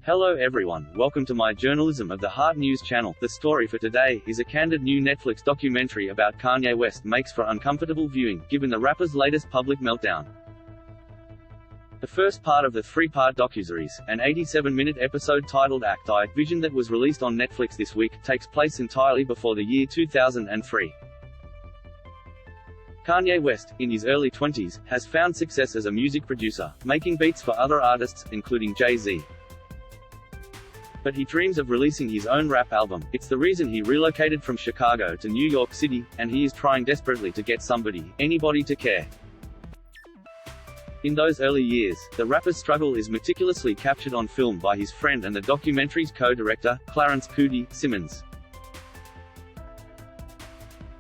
Hello everyone, welcome to my Journalism of the Heart news channel. The story for today is a candid new Netflix documentary about Kanye West makes for uncomfortable viewing, given the rapper's latest public meltdown. The first part of the three-part docuseries, an 87-minute episode titled Act I, Vision that was released on Netflix this week, takes place entirely before the year 2003. Kanye West, in his early 20s, has found success as a music producer, making beats for other artists, including Jay-Z. But he dreams of releasing his own rap album. It's the reason he relocated from Chicago to New York City, and he is trying desperately to get anybody to care. In those early years, the rapper's struggle is meticulously captured on film by his friend and the documentary's co-director, Clarence Coody Simmons.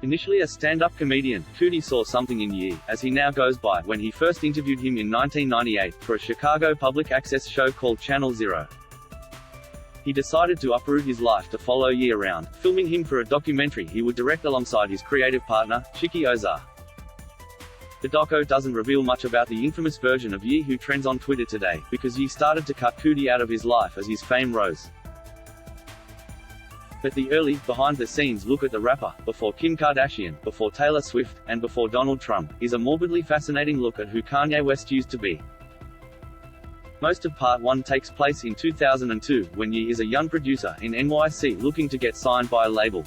Initially a stand-up comedian, Coody saw something in Ye, as he now goes by, when he first interviewed him in 1998, for a Chicago public access show called Channel Zero. He decided to uproot his life to follow Ye around, filming him for a documentary he would direct alongside his creative partner, Chicky Ozar. The doco doesn't reveal much about the infamous version of Ye who trends on Twitter today, because Ye started to cut Coody out of his life as his fame rose. But the early, behind-the-scenes look at the rapper, before Kim Kardashian, before Taylor Swift, and before Donald Trump, is a morbidly fascinating look at who Kanye West used to be. Most of Part 1 takes place in 2002, when Ye is a young producer in NYC looking to get signed by a label.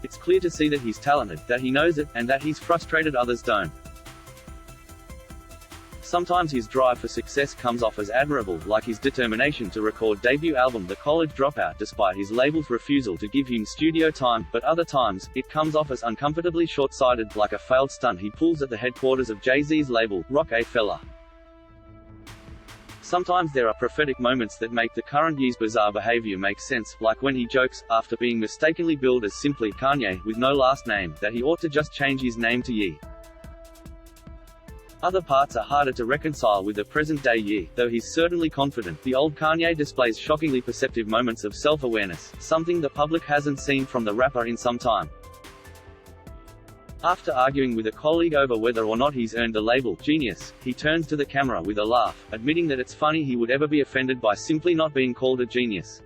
It's clear to see that he's talented, that he knows it, and that he's frustrated others don't. Sometimes his drive for success comes off as admirable, like his determination to record debut album The College Dropout despite his label's refusal to give him studio time, but other times, it comes off as uncomfortably short-sighted, like a failed stunt he pulls at the headquarters of Jay-Z's label, Roc-A-Fella. Sometimes there are prophetic moments that make the current Ye's bizarre behavior make sense, like when he jokes, after being mistakenly billed as simply Kanye, with no last name, that he ought to just change his name to Ye. Other parts are harder to reconcile with the present-day Ye, though he's certainly confident. The old Kanye displays shockingly perceptive moments of self-awareness, something the public hasn't seen from the rapper in some time. After arguing with a colleague over whether or not he's earned the label genius, he turns to the camera with a laugh, admitting that it's funny he would ever be offended by simply not being called a genius.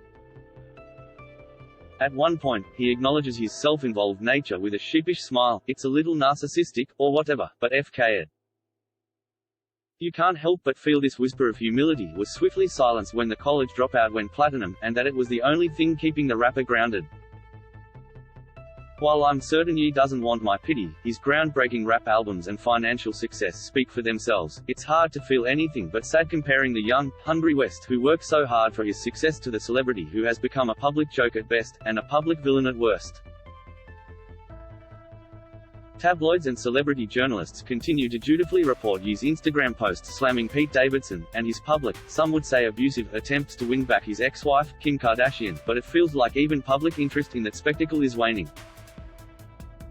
At one point, he acknowledges his self-involved nature with a sheepish smile. It's a little narcissistic, or whatever, but FK it. You can't help but feel this whisper of humility was swiftly silenced when The College Dropout went platinum, and that it was the only thing keeping the rapper grounded. While I'm certain Ye doesn't want my pity, his groundbreaking rap albums and financial success speak for themselves. It's hard to feel anything but sad comparing the young, hungry West who worked so hard for his success to the celebrity who has become a public joke at best, and a public villain at worst. Tabloids and celebrity journalists continue to dutifully report Ye's Instagram posts slamming Pete Davidson, and his public, some would say abusive, attempts to win back his ex-wife, Kim Kardashian, but it feels like even public interest in that spectacle is waning.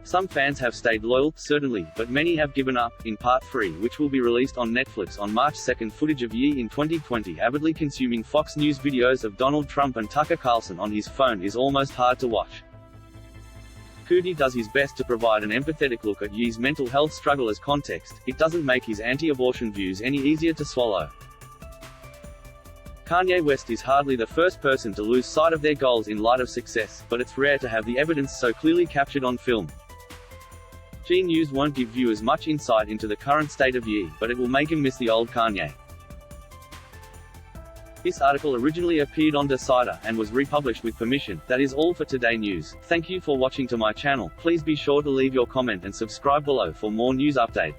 Some fans have stayed loyal, certainly, but many have given up. In Part 3, which will be released on Netflix on March 2, footage of Ye in 2020 avidly consuming Fox News videos of Donald Trump and Tucker Carlson on his phone is almost hard to watch. Coody does his best to provide an empathetic look at Ye's mental health struggle as context. It doesn't make his anti-abortion views any easier to swallow. Kanye West is hardly the first person to lose sight of their goals in light of success, but it's rare to have the evidence so clearly captured on film. Jeen Yuhs won't give viewers much insight into the current state of Ye, but it will make him miss the old Kanye. This article originally appeared on Decider, and was republished with permission. That is all for today news. Thank you for watching to my channel. Please be sure to leave your comment and subscribe below for more news update.